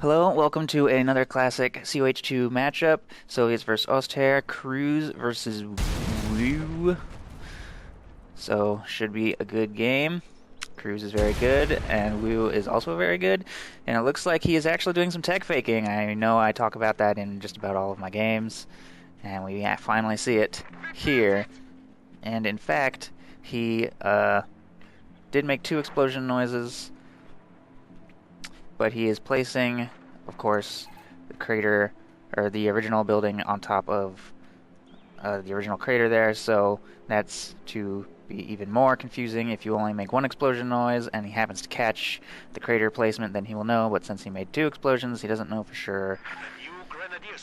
Hello, welcome to another classic COH2 matchup. Soviets versus Oster, Cruzz versus WewE. So, should be a good game. Cruzz is very good, and WewE is also very good. And it looks like he is actually doing some tech faking. I know I talk about that in just about all of my games, and we finally see it here. And in fact, he did make two explosion noises, but he is placing, of course, the crater, or the original building on top of the original crater there, so that's to be even more confusing. If you only make one explosion noise and he happens to catch the crater placement, then he will know, but since he made two explosions, he doesn't know for sure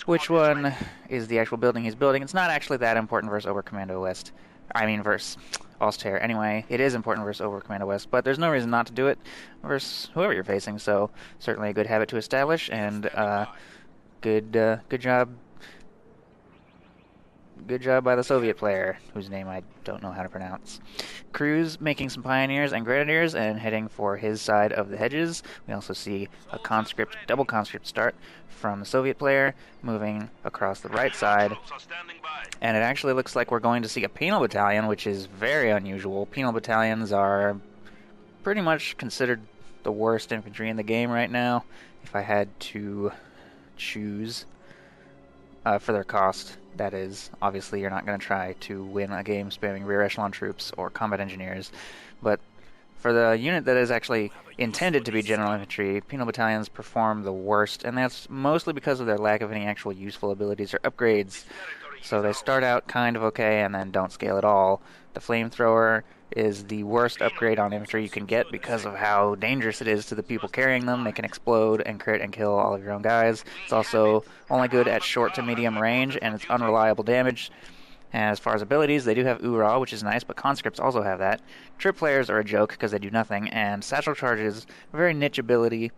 which one is the actual building he's building. It's not actually that important versus Oberkommando West. Versus Oster. Anyway, it is important versus Oberkommando West, but there's no reason not to do it versus whoever you're facing, so certainly a good habit to establish, and good job. Good job by the Soviet player, whose name I don't know how to pronounce. Cruzz making some pioneers and grenadiers and heading for his side of the hedges. We also see a conscript, double conscript start from the Soviet player, moving across the right side. And it actually looks like we're going to see a penal battalion, which is very unusual. Penal battalions are pretty much considered the worst infantry in the game right now, if I had to choose. For their cost, that is. Obviously, you're not going to try to win a game spamming rear echelon troops or combat engineers, but for the unit that is actually intended to be general infantry, penal battalions perform the worst, and that's mostly because of their lack of any actual useful abilities or upgrades. So they start out kind of okay and then don't scale at all. The flamethrower is the worst upgrade on infantry you can get because of how dangerous it is to the people carrying them. They can explode and crit and kill all of your own guys. It's also only good at short to medium range, and it's unreliable damage. And as far as abilities, they do have Ura, which is nice, but conscripts also have that. Trip players are a joke because they do nothing, and satchel charges, a very niche ability.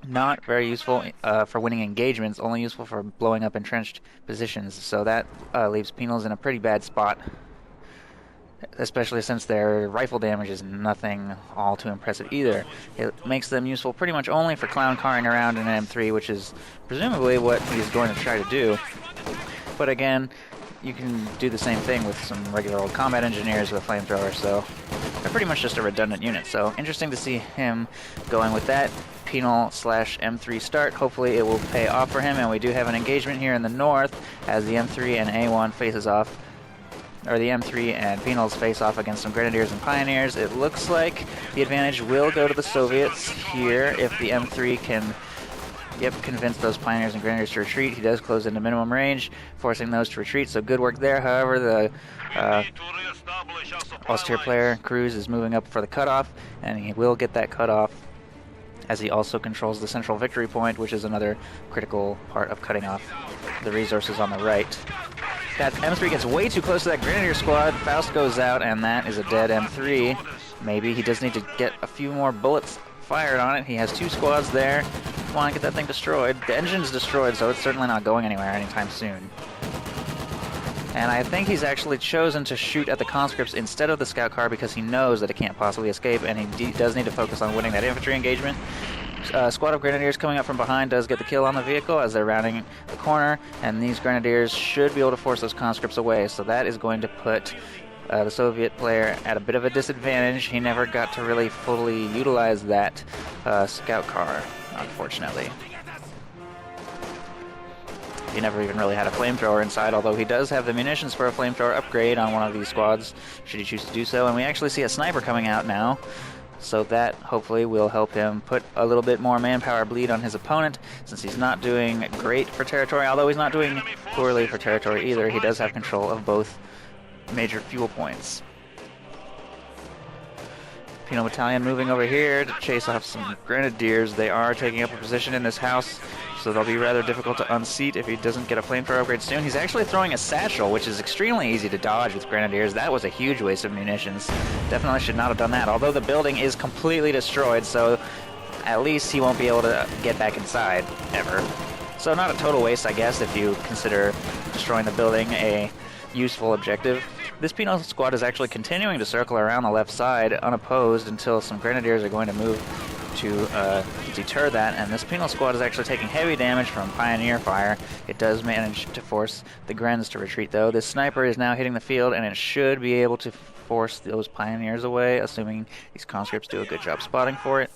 Not very useful for winning engagements, only useful for blowing up entrenched positions, so that leaves penals in a pretty bad spot, especially since their rifle damage is nothing all too impressive either. It makes them useful pretty much only for clown carring around in an M3, which is presumably what he's going to try to do. But again, you can do the same thing with some regular old combat engineers with a flamethrower, so they're pretty much just a redundant unit. So interesting to see him going with that penal / M3 start. Hopefully it will pay off for him, and we do have an engagement here in the north as the M3 and A1 faces off, or the M3 and penals face off against some grenadiers and pioneers. It looks like the advantage will go to the Soviets here if the M3 can convince those pioneers and grenadiers to retreat. He does close into minimum range, forcing those to retreat, so good work there. However, the Oster player, Cruzz, is moving up for the cutoff, and he will get that cutoff as he also controls the central victory point, which is another critical part of cutting off the resources on the right. That M3 gets way too close to that grenadier squad. Faust goes out, and that is a dead M3. Maybe he does need to get a few more bullets fired on it. He has two squads there. Come on, get that thing destroyed. The engine's destroyed, so it's certainly not going anywhere anytime soon. And I think he's actually chosen to shoot at the conscripts instead of the scout car because he knows that it can't possibly escape, and he does need to focus on winning that infantry engagement. Squad of grenadiers coming up from behind does get the kill on the vehicle as they're rounding the corner, and these grenadiers should be able to force those conscripts away, so that is going to put the Soviet player at a bit of a disadvantage. He never got to really fully utilize that scout car, unfortunately. He never even really had a flamethrower inside, although he does have the munitions for a flamethrower upgrade on one of these squads, should he choose to do so. And we actually see a sniper coming out now, so that hopefully will help him put a little bit more manpower bleed on his opponent, since he's not doing great for territory, although he's not doing poorly for territory either. He does have control of both major fuel points. Penal Battalion moving over here to chase off some grenadiers. They are taking up a position in this house, so they'll be rather difficult to unseat if he doesn't get a flamethrower upgrade soon. He's actually throwing a satchel, which is extremely easy to dodge with grenadiers. That was a huge waste of munitions. Definitely should not have done that, although the building is completely destroyed, so at least he won't be able to get back inside, ever. So not a total waste, I guess, if you consider destroying the building a useful objective. This penal squad is actually continuing to circle around the left side unopposed until some grenadiers are going to move to deter that, and this penal squad is actually taking heavy damage from Pioneer fire. It does manage to force the Grens to retreat, though. This sniper is now hitting the field, and it should be able to force those Pioneers away, assuming these conscripts do a good job spotting for it.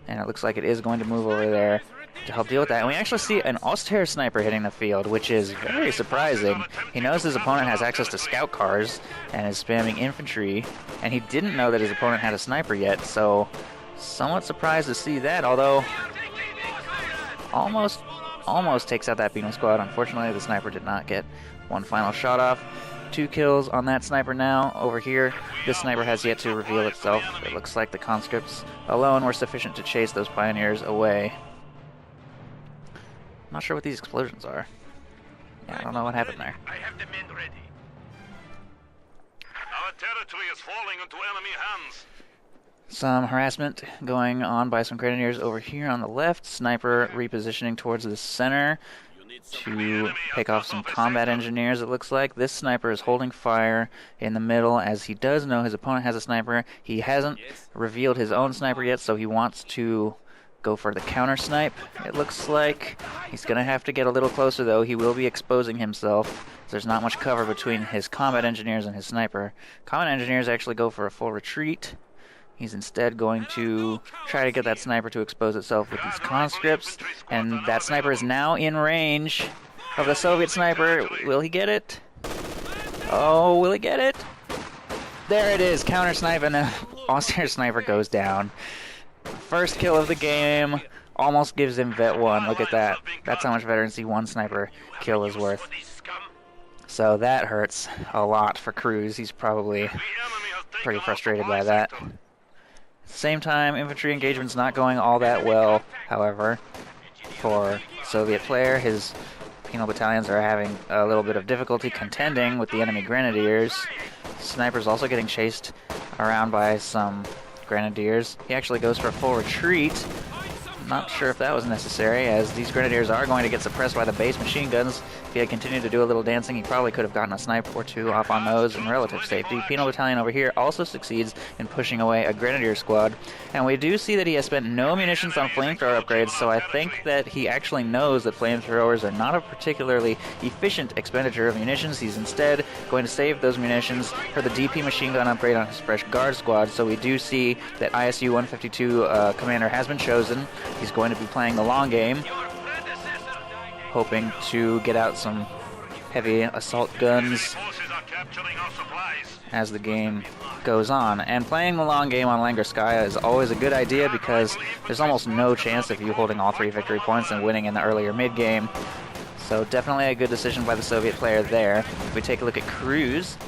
And it looks like it is going to move over there to help deal with that. And we actually see an Austere sniper hitting the field, which is very surprising. He knows his opponent has access to scout cars and is spamming infantry, and he didn't know that his opponent had a sniper yet, so somewhat surprised to see that, although almost takes out that penal squad. Unfortunately, the sniper did not get one final shot off. 2 kills on that sniper now. Over here, this sniper has yet to reveal itself. It looks like the conscripts alone were sufficient to chase those Pioneers away. I'm not sure what these explosions are. Yeah, I don't know what happened there. I have the men ready. Our territory is falling into enemy hands. Some harassment going on by some Grenadiers over here on the left. Sniper repositioning towards the center to pick off some combat engineers, it looks like. This sniper is holding fire in the middle, as he does know his opponent has a sniper. He hasn't revealed his own sniper yet, so he wants to go for the counter snipe, it looks like. He's going to have to get a little closer, though. He will be exposing himself. There's not much cover between his combat engineers and his sniper. Combat engineers actually go for a full retreat. He's instead going to try to get that sniper to expose itself with these conscripts, and that sniper is now in range of the Soviet sniper. Will he get it? Oh, will he get it? There it is, counter snipe, and the Austere sniper goes down. First kill of the game, almost gives him Vet 1. Look at that. That's how much veterancy one sniper kill is worth. So that hurts a lot for Cruzz. He's probably pretty frustrated by that. Same time, infantry engagement's not going all that well, however, for Soviet player. His penal battalions are having a little bit of difficulty contending with the enemy grenadiers. Sniper's also getting chased around by some grenadiers. He actually goes for a full retreat. Not sure if that was necessary, as these grenadiers are going to get suppressed by the base machine guns. If he had continued to do a little dancing, he probably could have gotten a snipe or two off on those in relative safety. Penal battalion over here also succeeds in pushing away a grenadier squad, and we do see that he has spent no munitions on flamethrower upgrades, so I think that he actually knows that flamethrowers are not a particularly efficient expenditure of munitions. He's instead going to save those munitions for the DP machine gun upgrade on his fresh guard squad, so we do see that ISU 152 commander has been chosen. He's going to be playing the long game, hoping to get out some heavy assault guns as the game goes on. And playing the long game on Langreskaya is always a good idea, because there's almost no chance of you holding all 3 victory points and winning in the earlier mid-game. So definitely a good decision by the Soviet player there. If we take a look at Cruzz,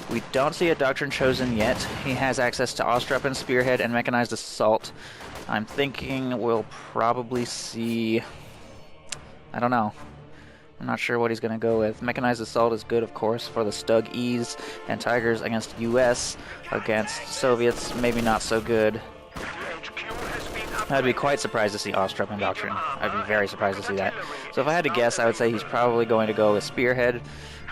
we don't see a doctrine chosen yet. He has access to Ostrop and Spearhead and Mechanized Assault. I'm thinking we'll probably see... I don't know. I'm not sure what he's going to go with. Mechanized Assault is good, of course, for the Stug E's and Tigers against US. Against Soviets, maybe not so good. I'd be quite surprised to see Ostrop and Doctrine. I'd be very surprised to see that. So if I had to guess, I would say he's probably going to go with Spearhead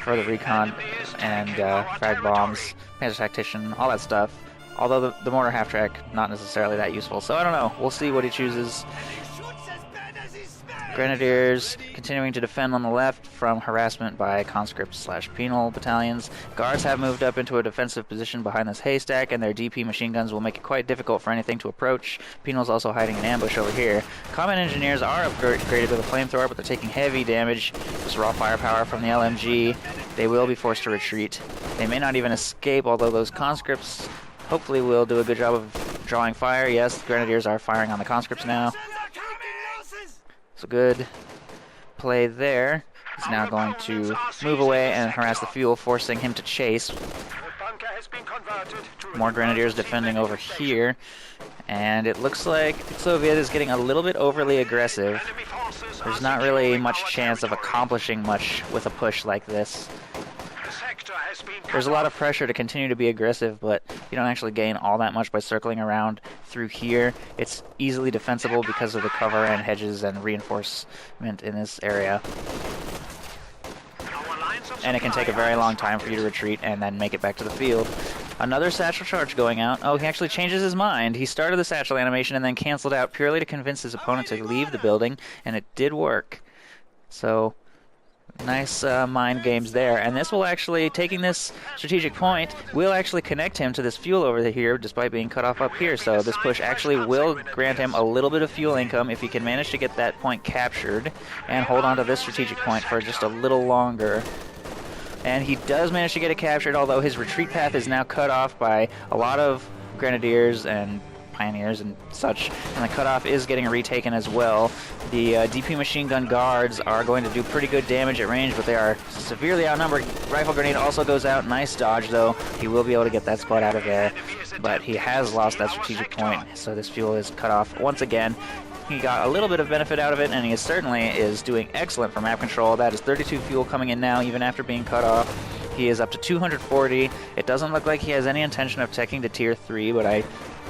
for the recon and frag bombs, Panzer Tactician, all that stuff. Although the mortar half-track, not necessarily that useful. So I don't know. We'll see what he chooses. Grenadiers continuing to defend on the left from harassment by conscript/penal battalions. Guards have moved up into a defensive position behind this haystack, and their DP machine guns will make it quite difficult for anything to approach. Penal's also hiding in ambush over here. Combat engineers are upgraded with a flamethrower, but they're taking heavy damage. Just raw firepower from the LMG. They will be forced to retreat. They may not even escape, although those conscripts hopefully will do a good job of drawing fire. Yes, the grenadiers are firing on the conscripts now. So good play there. He's now going to move away and harass the fuel, forcing him to chase. More grenadiers defending over here. And it looks like the Soviet is getting a little bit overly aggressive. There's not really much chance of accomplishing much with a push like this. There's a lot of pressure to continue to be aggressive, but you don't actually gain all that much by circling around through here. It's easily defensible because of the cover and hedges and reinforcement in this area. And it can take a very long time for you to retreat and then make it back to the field. Another satchel charge going out. Oh, he actually changes his mind. He started the satchel animation and then canceled out purely to convince his opponent to leave the building, and it did work. So, nice mind games there. And this will actually, taking this strategic point, will actually connect him to this fuel over here, despite being cut off up here. So this push actually will grant him a little bit of fuel income if he can manage to get that point captured and hold on to this strategic point for just a little longer. And he does manage to get it captured, although his retreat path is now cut off by a lot of grenadiers and pioneers and such, and the cutoff is getting retaken as well. The DP machine gun guards are going to do pretty good damage at range, but they are severely outnumbered. Rifle grenade also goes out. Nice dodge, though. He will be able to get that squad out of there, but he has lost that strategic point, so this fuel is cut off once again. He got a little bit of benefit out of it, and he certainly is doing excellent for map control. That is 32 fuel coming in now, even after being cut off. He is up to 240. It doesn't look like he has any intention of teching to tier 3, but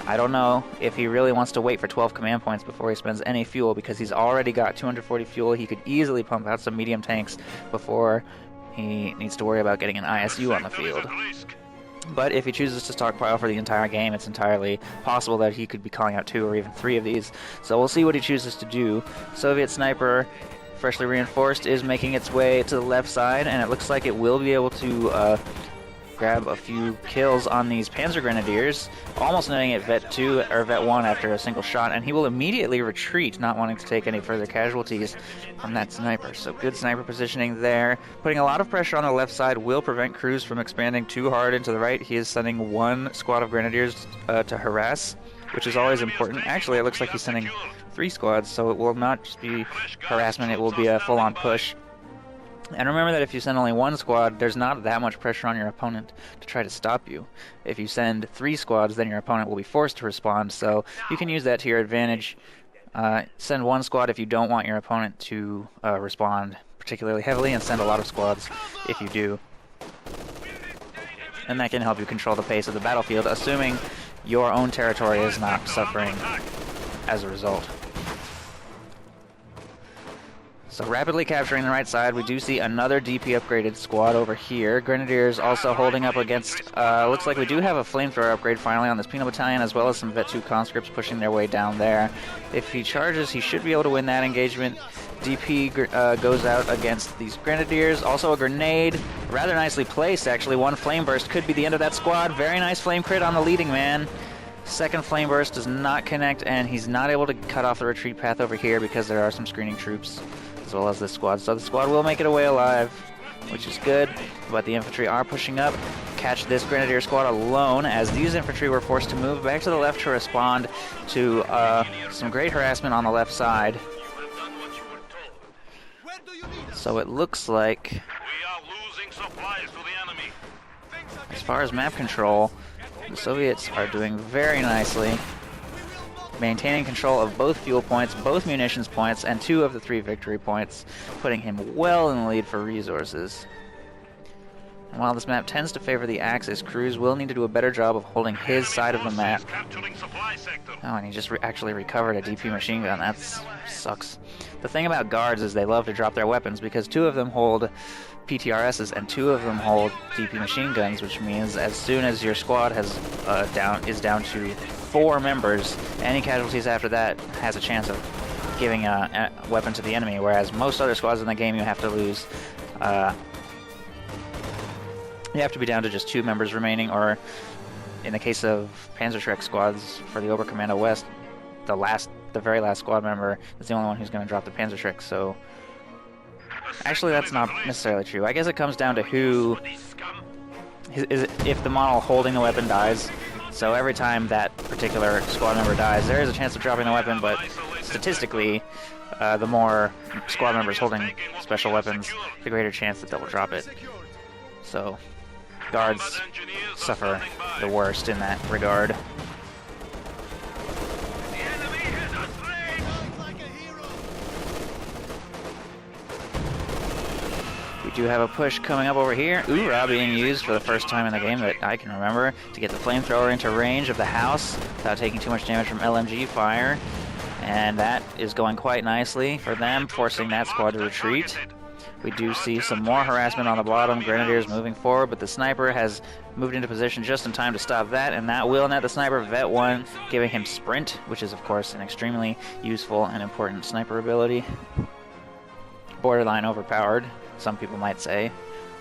I don't know if he really wants to wait for 12 command points before he spends any fuel, because he's already got 240 fuel. He could easily pump out some medium tanks before he needs to worry about getting an ISU on the field. But if he chooses to stockpile for the entire game, it's entirely possible that he could be calling out 2 or even 3 of these. So we'll see what he chooses to do. Soviet Sniper, freshly reinforced, is making its way to the left side, and it looks like it will be able to grab a few kills on these Panzer Grenadiers, almost netting at Vet 2 or Vet 1 after a single shot, and he will immediately retreat, not wanting to take any further casualties from that sniper. So good sniper positioning there. Putting a lot of pressure on the left side will prevent Cruzz from expanding too hard into the right. He is sending 1 squad of Grenadiers to harass, which is always important. Actually, it looks like he's sending 3 squads, so it will not just be harassment, it will be a full-on push. And remember that if you send only 1 squad, there's not that much pressure on your opponent to try to stop you. If you send 3 squads, then your opponent will be forced to respond, so you can use that to your advantage. Send 1 squad if you don't want your opponent to respond particularly heavily, and send a lot of squads if you do. And that can help you control the pace of the battlefield, assuming your own territory is not suffering as a result. So rapidly capturing the right side, we do see another DP upgraded squad over here. Grenadiers also holding up against, looks like we do have a flamethrower upgrade finally on this Penal Battalion, as well as some Vet 2 conscripts pushing their way down there. If he charges, he should be able to win that engagement. DP goes out against these Grenadiers. Also a grenade, rather nicely placed actually. 1 flame burst could be the end of that squad. Very nice flame crit on the leading man. Second flame burst does not connect, and he's not able to cut off the retreat path over here because there are some screening troops as well as this squad. So the squad will make it away alive, which is good, but the infantry are pushing up. Catch this Grenadier squad alone, as these infantry were forced to move back to the left to respond to some great harassment on the left side. So it looks like, as far as map control, the Soviets are doing very nicely, maintaining control of both fuel points, both munitions points, and 2 of the 3 victory points, putting him well in the lead for resources. And while this map tends to favor the Axis, Cruzz will need to do a better job of holding his side of the map. Oh, and he just actually recovered a DP machine gun. That sucks. The thing about guards is they love to drop their weapons, because 2 of them hold PTRSs and 2 of them hold DP machine guns, which means as soon as your squad has is down to 4 members, any casualties after that has a chance of giving a weapon to the enemy, whereas most other squads in the game you have to lose. You have to be down to just 2 members remaining, or in the case of Panzerschreck squads for the Oberkommando West, the very last squad member is the only one who's going to drop the Panzerschreck. So actually, that's not necessarily true. I guess it comes down to who if the model holding the weapon dies. So every time that particular squad member dies, there is a chance of dropping the weapon, but statistically, the more squad members holding special weapons, the greater chance that they'll drop it. So guards suffer the worst in that regard. We do have a push coming up over here. Oorah being used for the first time in the game that I can remember to get the flamethrower into range of the house without taking too much damage from LMG fire. And that is going quite nicely for them, forcing that squad to retreat. We do see some more harassment on the bottom. Grenadiers moving forward, but the sniper has moved into position just in time to stop that, and that will net the sniper Vet 1, giving him Sprint, which is, of course, an extremely useful and important sniper ability. Borderline overpowered, some people might say.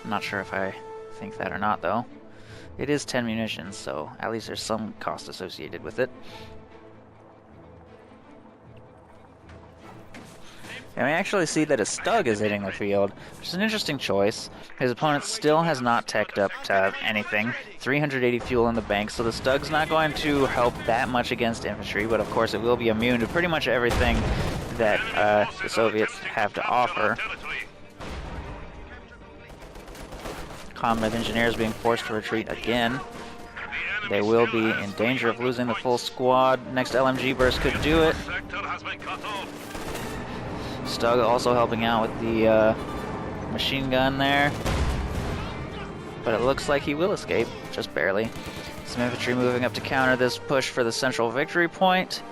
I'm not sure if I think that or not, though. It is 10 munitions, so at least there's some cost associated with it. And we actually see that a Stug is hitting the field, which is an interesting choice. His opponent still has not teched up to anything. 380 fuel in the bank, so the Stug's not going to help that much against infantry, but of course it will be immune to pretty much everything that the Soviets have to offer. Combat engineers being forced to retreat again. They will be in danger of losing the full squad. Next LMG burst could do it. Stug also helping out with the machine gun there. But it looks like he will escape, just barely. Some infantry moving up to counter this push for the central victory point.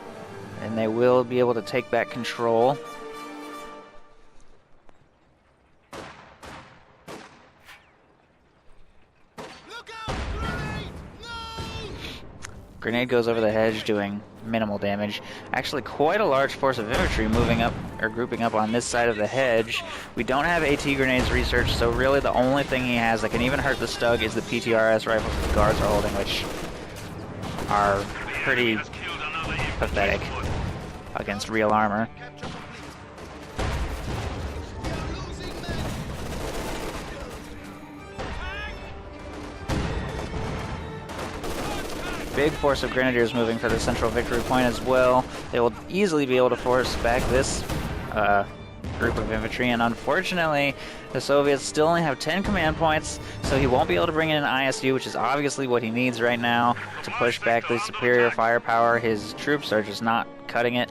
And they will be able to take back control. Grenade goes over the hedge, doing minimal damage. Actually, quite a large force of infantry moving up, or grouping up on this side of the hedge. We don't have AT grenades researched, so really the only thing he has that can even hurt the Stug is the PTRS rifles the guards are holding, which are pretty pathetic against real armor. Big force of Grenadiers moving for the central victory point as well. They will easily be able to force back this group of infantry, and unfortunately the Soviets still only have 10 command points, so he won't be able to bring in an ISU, which is obviously what he needs right now to push back the superior firepower. His troops are just not cutting it.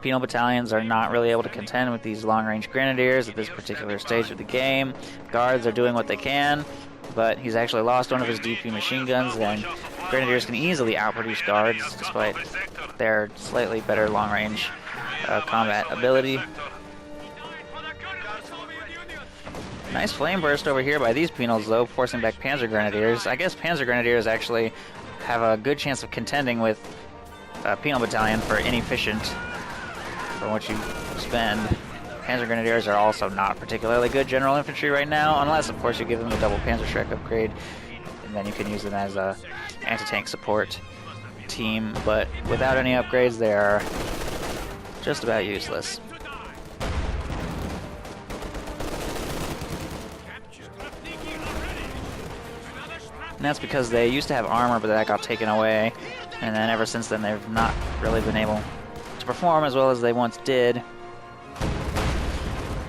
Penal battalions are not really able to contend with these long-range Grenadiers at this particular stage of the game. Guards are doing what they can, but he's actually lost one of his DP machine guns, and Grenadiers can easily outproduce Guards despite their slightly better long-range combat ability. Nice flame burst over here by these penals, though, forcing back Panzer Grenadiers. I guess Panzer Grenadiers actually have a good chance of contending with Penal Battalion for inefficient for what you spend. Panzer Grenadiers are also not particularly good general infantry right now, unless, of course, you give them the double Panzerschreck upgrade, and then you can use them as a anti-tank support team, but without any upgrades, they are just about useless. And that's because they used to have armor, but that got taken away, and then ever since then they've not really been able to perform as well as they once did.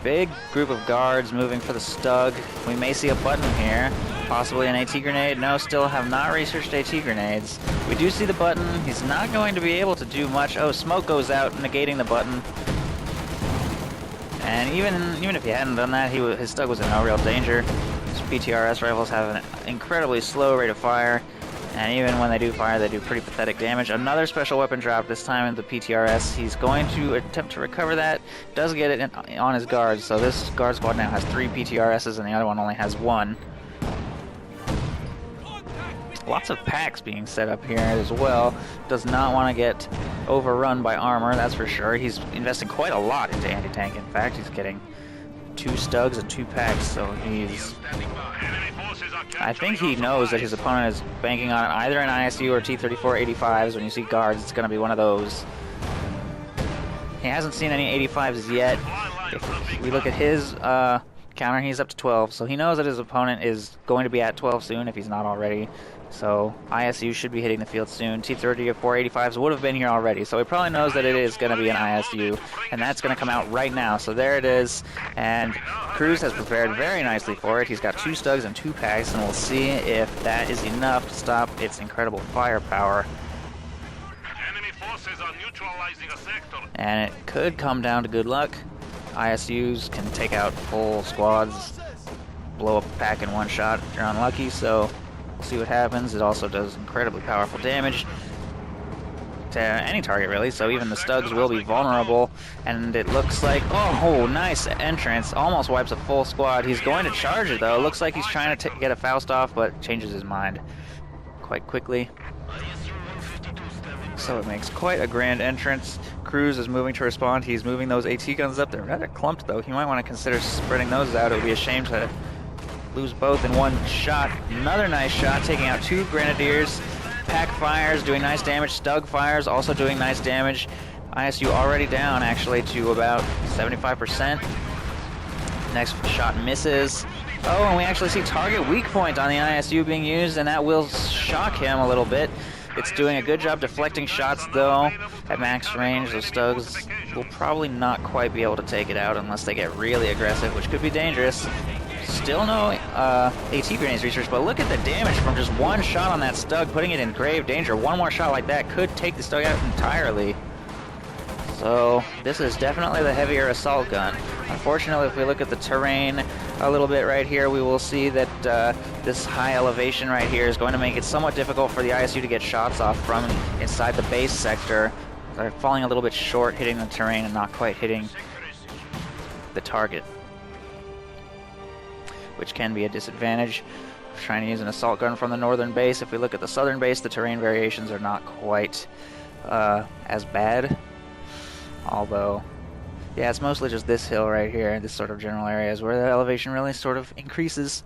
Big group of guards moving for the Stug. We may see a button here, possibly an AT grenade. No, still have not researched AT grenades. We do see the button. He's not going to be able to do much. Oh, smoke goes out, negating the button. And even if he hadn't done that, his Stug was in no real danger. His PTRS rifles have an incredibly slow rate of fire, and even when they do fire, they do pretty pathetic damage. Another special weapon drop, this time in the PTRS. He's going to attempt to recover that. Does get it on his guards, so this guard squad now has 3 PTRSs and the other one only has 1. Lots of packs being set up here as well. Does not want to get overrun by armor, that's for sure. He's investing quite a lot into anti-tank. In fact, he's getting 2 Stugs and 2 packs, so he's... I think he knows that his opponent is banking on either an ISU or T-34-85s. When you see guards, it's going to be one of those. He hasn't seen any 85s yet. If we look at his counter, he's up to 12, so he knows that his opponent is going to be at 12 soon if he's not already. So ISU should be hitting the field soon. T-34-85s would have been here already, so he probably knows that it is going to be an ISU, and that's going to come out right now. So there it is, and Cruzz has prepared very nicely for it. He's got 2 Stugs and 2 packs, and we'll see if that is enough to stop its incredible firepower. Enemy forces are neutralizing a sector. And it could come down to good luck. ISUs can take out full squads, blow up a pack in one shot if you're unlucky, so we'll see what happens. It also does incredibly powerful damage. to any target really, so even the Stugs will be vulnerable. And it looks like, oh, nice entrance, almost wipes a full squad. He's going to charge it though. Looks like he's trying to get a Faust off, but changes his mind quite quickly. So it makes quite a grand entrance. Cruzz is moving to respond. He's moving those AT guns up. They're rather clumped though. He might want to consider spreading those out. It would be a shame to lose both in one shot. Another nice shot, taking out 2 Grenadiers. Pack fires, doing nice damage. Stug fires, also doing nice damage. ISU already down, actually, to about 75%. Next shot misses. Oh, and we actually see target weak point on the ISU being used, and that will shock him a little bit. It's doing a good job deflecting shots, though, at max range. Those Stugs will probably not quite be able to take it out unless they get really aggressive, which could be dangerous. Still no AT grenades research, but look at the damage from just one shot on that Stug, putting it in grave danger. One more shot like that could take the Stug out entirely. So this is definitely the heavier assault gun. Unfortunately, if we look at the terrain a little bit right here, we will see that this high elevation right here is going to make it somewhat difficult for the ISU to get shots off from inside the base sector. They're falling a little bit short, hitting the terrain and not quite hitting the target, which can be a disadvantage. Trying to use an assault gun from the northern base. If we look at the southern base, the terrain variations are not quite as bad. Although, yeah, it's mostly just this hill right here, this sort of general area is where the elevation really sort of increases.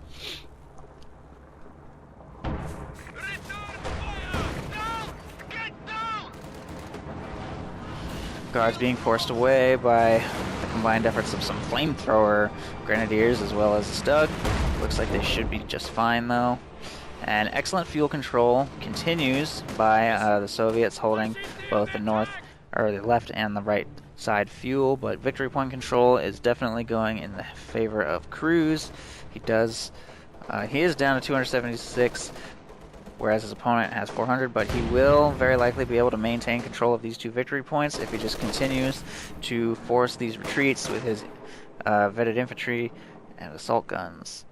Guards being forced away by the combined efforts of some flamethrower grenadiers as well as the Stug. Looks like they should be just fine though. And excellent fuel control continues by the Soviets, holding both the north, or the left and the right side fuel, but victory point control is definitely going in the favor of Cruzz. He is down to 276. Whereas his opponent has 400, but he will very likely be able to maintain control of these 2 victory points if he just continues to force these retreats with his vetted infantry and assault guns.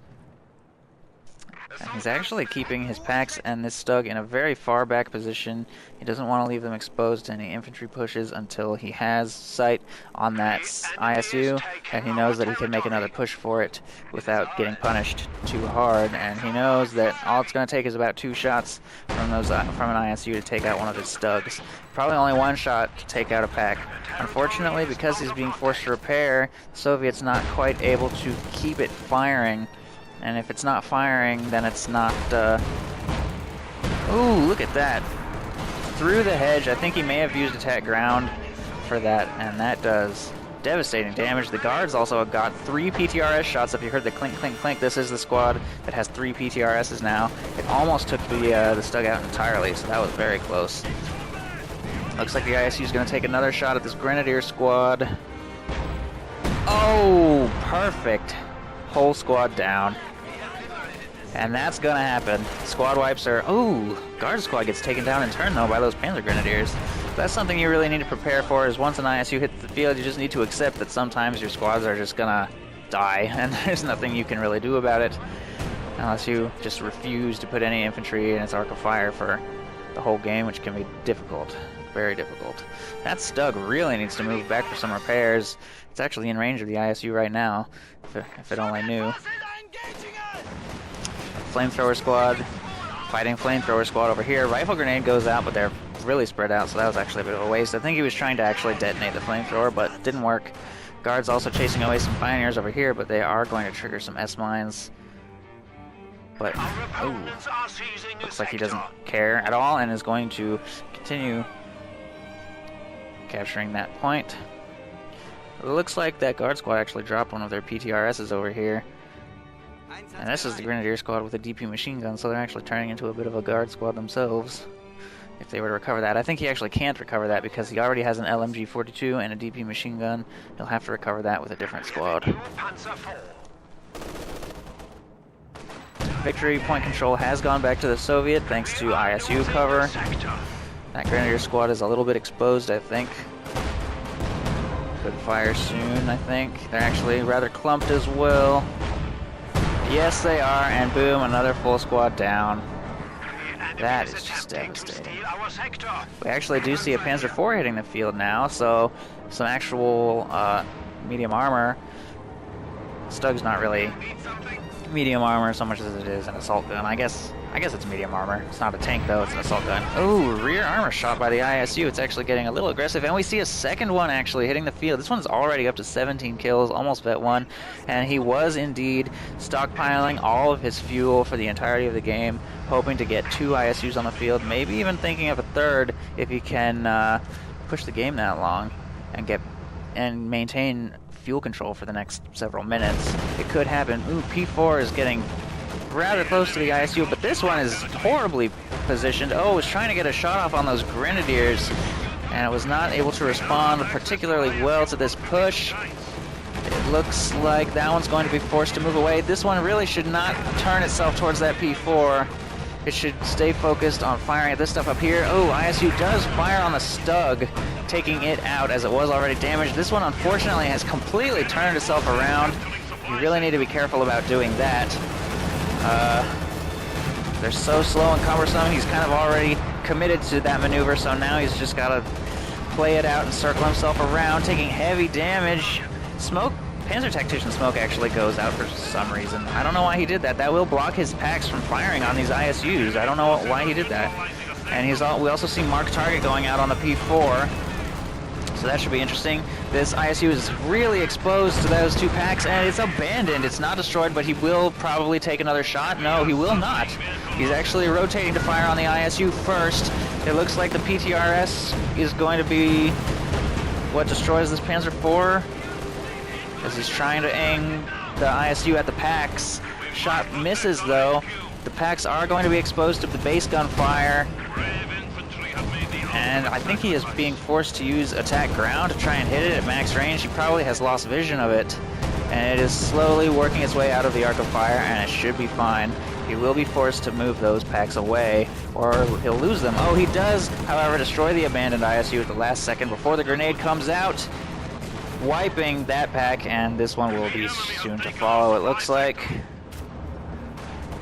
And he's actually keeping his packs and this Stug in a very far back position. He doesn't want to leave them exposed to any infantry pushes until he has sight on that ISU, and he knows that he can make another push for it without getting punished too hard. And he knows that all it's going to take is about 2 shots from an ISU to take out one of his Stugs. Probably only 1 shot to take out a pack. Unfortunately, because he's being forced to repair, the Soviets not quite able to keep it firing. And if it's not firing, then it's not, Ooh, look at that. Through the hedge. I think he may have used attack ground for that, and that does devastating damage. The guards also got 3 PTRS shots. If you heard the clink, clink, clink, this is the squad that has 3 PTRSs now. It almost took the Stug out entirely, so that was very close. Looks like the ISU is going to take another shot at this Grenadier squad. Oh, perfect. Whole squad down. And that's gonna happen. Squad wipes are... Ooh, Guard squad gets taken down in turn, though, by those Panzer Grenadiers. That's something you really need to prepare for, is once an ISU hits the field, you just need to accept that sometimes your squads are just gonna die, and there's nothing you can really do about it, unless you just refuse to put any infantry in its arc of fire for the whole game, which can be difficult. Very difficult. That Stug really needs to move back for some repairs. It's actually in range of the ISU right now, if it only knew. Flamethrower squad, fighting flamethrower squad over here. Rifle grenade goes out, but they're really spread out, so that was actually a bit of a waste. I think he was trying to actually detonate the flamethrower, but it didn't work. Guards also chasing away some pioneers over here, but they are going to trigger some S-mines. But, ooh, looks like he doesn't care at all and is going to continue capturing that point. It looks like that guard squad actually dropped one of their PTRSs over here. And this is the Grenadier squad with a DP machine gun, so they're actually turning into a bit of a guard squad themselves, if they were to recover that. I think he actually can't recover that because he already has an LMG-42 and a DP machine gun. He'll have to recover that with a different squad. Victory point control has gone back to the Soviet thanks to ISU cover. That Grenadier squad is a little bit exposed, I think. Could fire soon, I think. They're actually rather clumped as well. Yes, they are, and boom, another full squad down. That is just devastating. We actually do see a Panzer IV hitting the field now, so some actual medium armor. Stug's not really medium armor so much as it is an assault gun. I guess it's medium armor. It's not a tank though, it's an assault gun. Oh, rear armor shot by the ISU. It's actually getting a little aggressive, and we see a second one actually hitting the field. This one's already up to 17 kills, almost vet 1, and he was indeed stockpiling all of his fuel for the entirety of the game, hoping to get 2 ISUs on the field, maybe even thinking of a third if he can push the game that long and maintain fuel control for the next several minutes. It could happen. Ooh, P4 is getting rather close to the ISU, but this one is horribly positioned. Oh, was trying to get a shot off on those grenadiers, and it was not able to respond particularly well to this push. It looks like that one's going to be forced to move away. This one really should not turn itself towards that P4. It should stay focused on firing at this stuff up here. Oh, ISU does fire on the Stug, taking it out as it was already damaged. This one, unfortunately, has completely turned itself around. You really need to be careful about doing that. They're so slow and cumbersome. He's kind of already committed to that maneuver, so now he's just got to play it out and circle himself around, taking heavy damage. Smoke, Panzer Tactician Smoke actually goes out for some reason. I don't know why he did that. That will block his packs from firing on these ISUs. I don't know why he did that. And we also see Mark Target going out on the P4. So that should be interesting. This ISU is really exposed to those 2 packs, and it's abandoned. It's not destroyed, but he will probably take another shot. No, he will not. He's actually rotating to fire on the ISU first. It looks like the PTRS is going to be what destroys this Panzer IV, as he's trying to aim the ISU at the packs. Shot misses, though. The packs are going to be exposed to the base gun fire. And I think he is being forced to use attack ground to try and hit it at max range. He probably has lost vision of it, and it is slowly working its way out of the arc of fire, and it should be fine. He will be forced to move those packs away, or he'll lose them. Oh, he does, however, destroy the abandoned ISU at the last second before the grenade comes out, wiping that pack, and this one will be soon to follow, it looks like.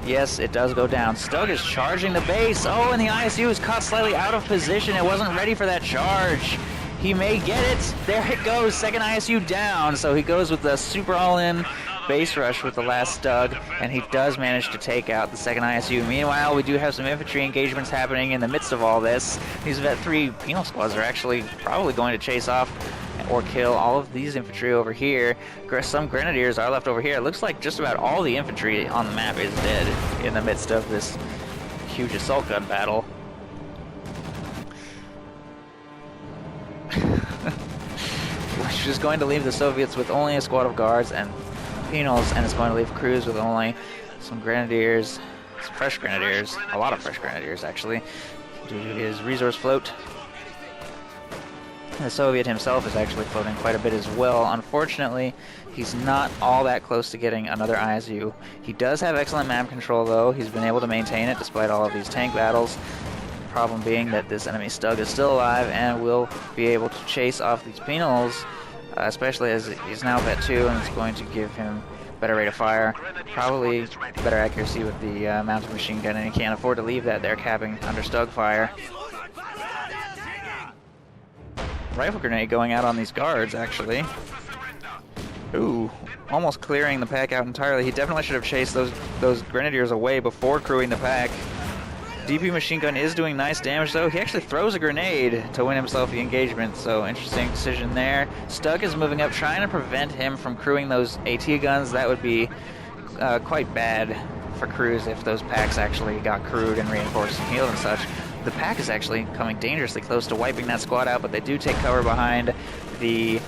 Yes, it does go down. Stug is charging the base. Oh, and the ISU is caught slightly out of position. It wasn't ready for that charge. He may get it. There it goes. Second ISU down. So he goes with the super all-in base rush with the last Stug, and he does manage to take out the second ISU. Meanwhile, we do have some infantry engagements happening in the midst of all this. These Vet 3 penal squads are actually probably going to chase off or kill all of these infantry over here. Some grenadiers are left over here. It looks like just about all the infantry on the map is dead in the midst of this huge assault gun battle. Which is going to leave the Soviets with only a squad of guards and penals, and it's going to leave Cruzz with only some grenadiers, some fresh grenadiers, a lot of fresh grenadiers actually, due to his resource float. The Soviet himself is actually floating quite a bit as well. Unfortunately, he's not all that close to getting another ISU. He does have excellent map control, though. He's been able to maintain it despite all of these tank battles. The problem being that this enemy Stug is still alive and will be able to chase off these penals, especially as he's now Vet 2, and it's going to give him better rate of fire, probably better accuracy with the mounted machine gun, and he can't afford to leave that there capping under Stug fire. Rifle grenade going out on these guards, actually. Ooh, almost clearing the pack out entirely. He definitely should have chased those grenadiers away before crewing the pack. DP machine gun is doing nice damage, though. He actually throws a grenade to win himself the engagement, so interesting decision there. Stug is moving up, trying to prevent him from crewing those AT guns. That would be quite bad for Cruzz if those packs actually got crewed and reinforced and healed and such. The pack is actually coming dangerously close to wiping that squad out, but they do take cover behind the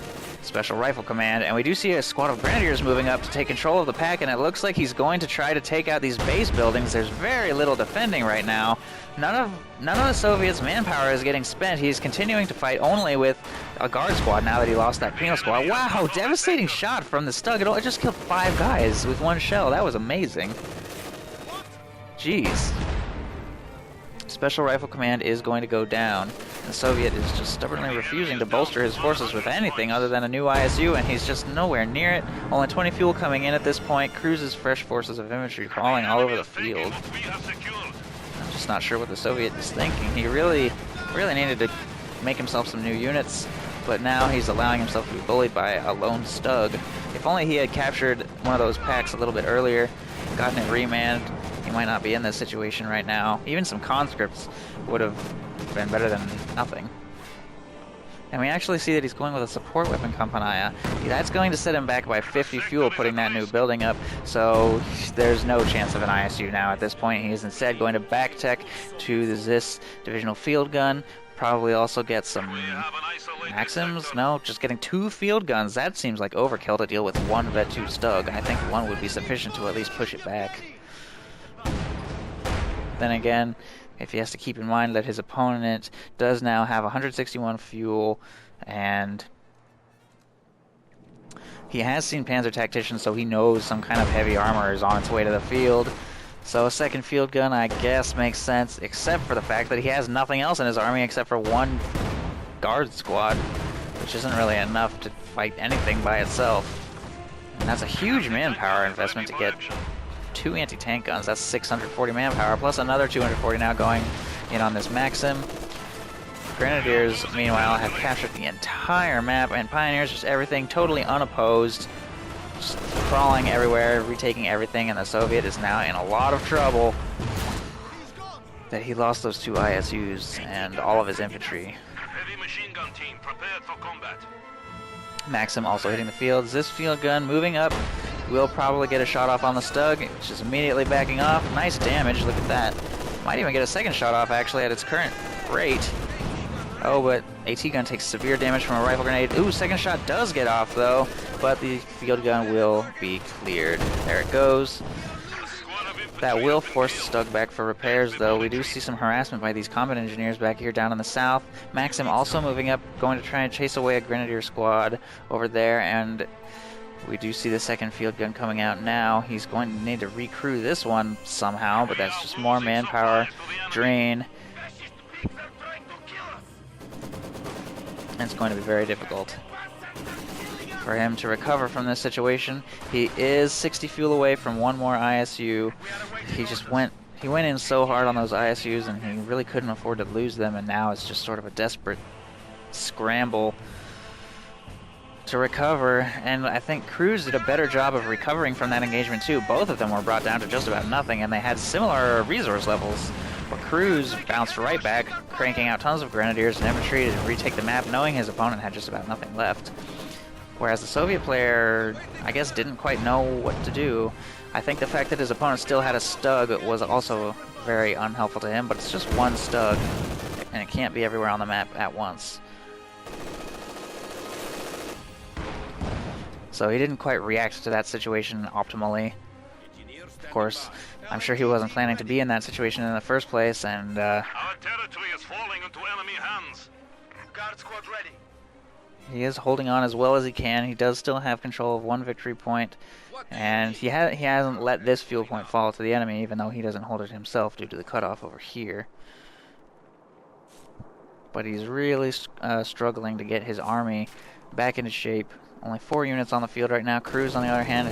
Special Rifle Command, and we do see a squad of Grenadiers moving up to take control of the pack, and it looks like he's going to try to take out these base buildings. There's very little defending right now. None of the Soviets' manpower is getting spent. He's continuing to fight only with a guard squad now that he lost that penal squad. Wow, devastating shot from the Stug. It just killed 5 guys with 1 shell. That was amazing. Jeez. Special Rifle Command is going to go down. The Soviet is just stubbornly refusing to bolster his forces with anything other than a new ISU, and he's just nowhere near it. Only 20 fuel coming in at this point. Cruzz's fresh forces of infantry crawling all over the field. just not sure what the Soviet is thinking. He really needed to make himself some new units, but now he's allowing himself to be bullied by a lone Stug. If only he had captured one of those packs a little bit earlier, gotten it remanned, he might not be in this situation right now. Even some conscripts would have been better than nothing. And we actually see that he's going with a support weapon Kampanaya. That's going to set him back by 50 fuel, putting that new building up, so there's no chance of an ISU now at this point. He is instead going to back tech to the ZIS divisional field gun, probably also get some Maxims? No, just getting 2 field guns. That seems like overkill to deal with 1 Vet 2 Stug. I think 1 would be sufficient to at least push it back. Then again, if he has to keep in mind that his opponent does now have 161 fuel, and he has seen Panzer Tacticians, so he knows some kind of heavy armor is on its way to the field. So a second field gun, I guess, makes sense, except for the fact that he has nothing else in his army except for 1 guard squad, which isn't really enough to fight anything by itself. And that's a huge manpower investment to get 2 anti-tank guns. That's 640 manpower, plus another 240 now going in on this Maxim. Grenadiers, meanwhile, have captured the entire map, and Pioneers, just everything totally unopposed, just crawling everywhere, retaking everything, and the Soviet is now in a lot of trouble that he lost those 2 ISUs and all of his infantry. Heavy machine gun team prepared for combat. Maxim also hitting the field. This field gun moving up will probably get a shot off on the Stug, which is immediately backing off. Nice damage, look at that. Might even get a second shot off actually at its current rate. Oh, but AT gun takes severe damage from a rifle grenade. Ooh, second shot does get off though, but the field gun will be cleared. There it goes. That will force the Stug back for repairs, though. We do see some harassment by these combat engineers back here down in the south. Maxim also moving up, going to try and chase away a grenadier squad over there, and we do see the second field gun coming out now. He's going to need to recrew this one somehow, but that's just more manpower drain. And it's going to be very difficult for him to recover from this situation. He is 60 fuel away from 1 more ISU. He went in so hard on those ISUs, and he really couldn't afford to lose them, and now it's just sort of a desperate scramble to recover. And I think Cruzz did a better job of recovering from that engagement too. Both of them were brought down to just about nothing, and they had similar resource levels. But Cruzz bounced right back, cranking out tons of grenadiers and infantry to retake the map, knowing his opponent had just about nothing left. Whereas the Soviet player, I guess, didn't quite know what to do. I think the fact that his opponent still had a Stug was also very unhelpful to him, but it's just 1 Stug, and it can't be everywhere on the map at once. So he didn't quite react to that situation optimally. Of course, I'm sure he wasn't planning to be in that situation in the first place, and Our territory is falling into enemy hands. Guard squad ready. he is holding on as well as he can. He does still have control of 1 victory point, and he hasn't let this fuel point fall to the enemy, even though he doesn't hold it himself due to the cutoff over here. But he's really struggling to get his army back into shape. Only 4 units on the field right now. Cruzz, on the other hand,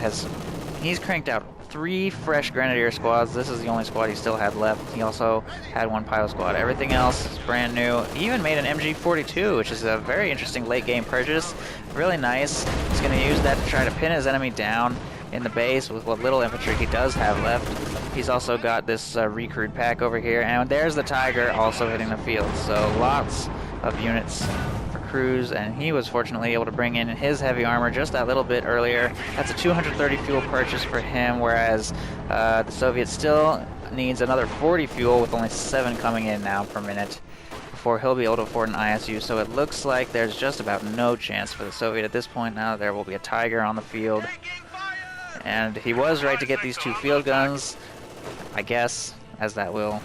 he's cranked out 3 fresh grenadier squads. This is the only squad he still had left. He also had 1 pilot squad. Everything else is brand new. He even made an MG42, which is a very interesting late game purchase. Really nice. He's going to use that to try to pin his enemy down in the base with what little infantry he does have left. He's also got this recruit pack over here, and there's the Tiger also hitting the field. So lots of units for Cruzz, and he was fortunately able to bring in his heavy armor just that little bit earlier. That's a 230 fuel purchase for him, whereas the Soviet still needs another 40 fuel with only 7 coming in now per minute before he'll be able to afford an ISU. So it looks like there's just about no chance for the Soviet at this point. Now there will be a Tiger on the field, and he was right to get these 2 field guns, I guess, as that will,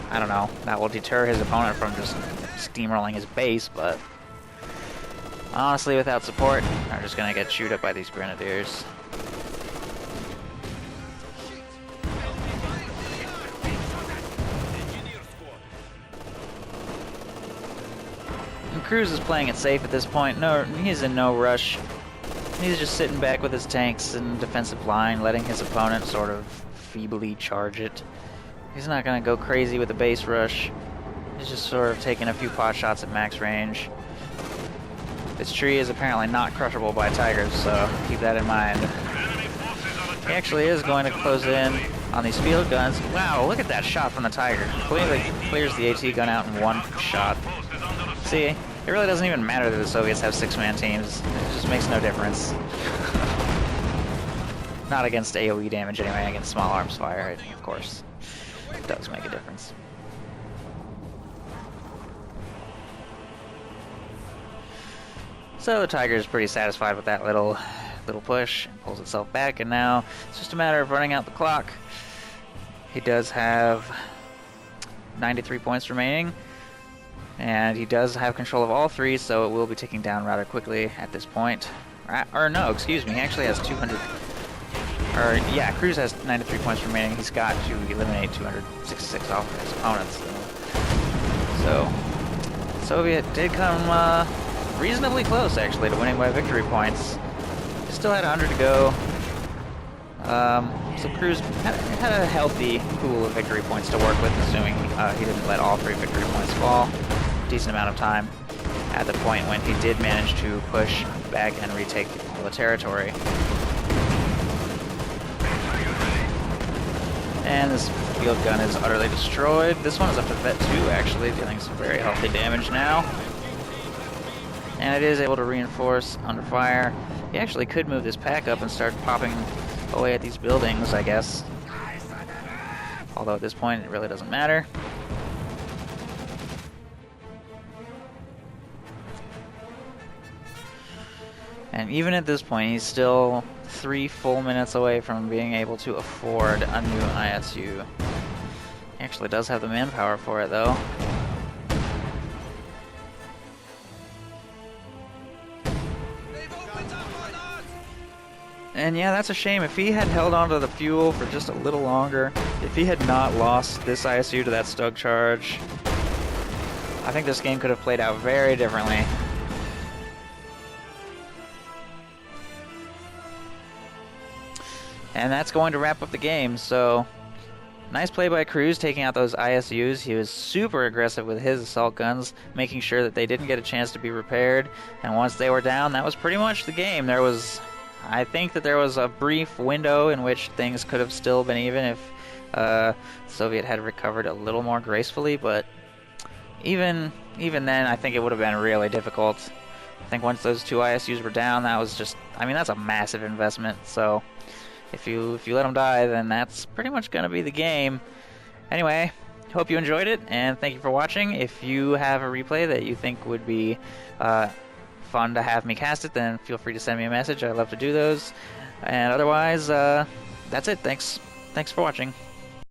I don't know, that will deter his opponent from just steamrolling his base, but honestly, without support, they're just going to get chewed up by these grenadiers. And Cruzz is playing it safe at this point. No, he's in no rush. He's just sitting back with his tanks and defensive line, letting his opponent sort of feebly charge it. He's not going to go crazy with the base rush. He's just sort of taking a few pot shots at max range. This tree is apparently not crushable by tigers, so keep that in mind. He actually is going to close in on these field guns. Wow, look at that shot from the tiger. Completely clears the AT gun out in one shot. See, it really doesn't even matter that the Soviets have 6-man teams. It just makes no difference. Not against AoE damage anyway, against small arms fire, of course. It does make a difference. So the tiger is pretty satisfied with that little push and pulls itself back, and now it's just a matter of running out the clock. He does have 93 points remaining, and he does have control of all three, so it will be ticking down rather quickly at this point. Or no, excuse me, he actually has 200. Or yeah, Cruzz has 93 points remaining. He's got to eliminate 266 off of his opponents. So Soviet did come reasonably close, actually, to winning by victory points. Still had 100 to go. So Cruzz had a healthy pool of victory points to work with, assuming he didn't let all 3 victory points fall. Decent amount of time at the point when he did manage to push back and retake all the territory. And this field gun is utterly destroyed. This one is up to Vet 2, actually, dealing some very healthy damage now. And it is able to reinforce under fire. He actually could move this pack up and start popping away at these buildings, I guess. Although at this point it really doesn't matter. And even at this point, he's still 3 full minutes away from being able to afford a new ISU. He actually does have the manpower for it, though. And yeah, that's a shame. If he had held on to the fuel for just a little longer, if he had not lost this ISU to that Stug charge, I think this game could have played out very differently. And that's going to wrap up the game, so nice play by Cruzz taking out those ISUs. He was super aggressive with his assault guns, making sure that they didn't get a chance to be repaired. And once they were down, that was pretty much the game. I think that there was a brief window in which things could have still been even if the Soviet had recovered a little more gracefully, but even then, I think it would have been really difficult. I think once those 2 ISUs were down, that was just, I mean, that's a massive investment, so if you let them die, then that's pretty much going to be the game. Anyway, hope you enjoyed it, and thank you for watching. If you have a replay that you think would be fun to have me cast it, then feel free to send me a message. I love to do those. And otherwise, that's it. Thanks for watching.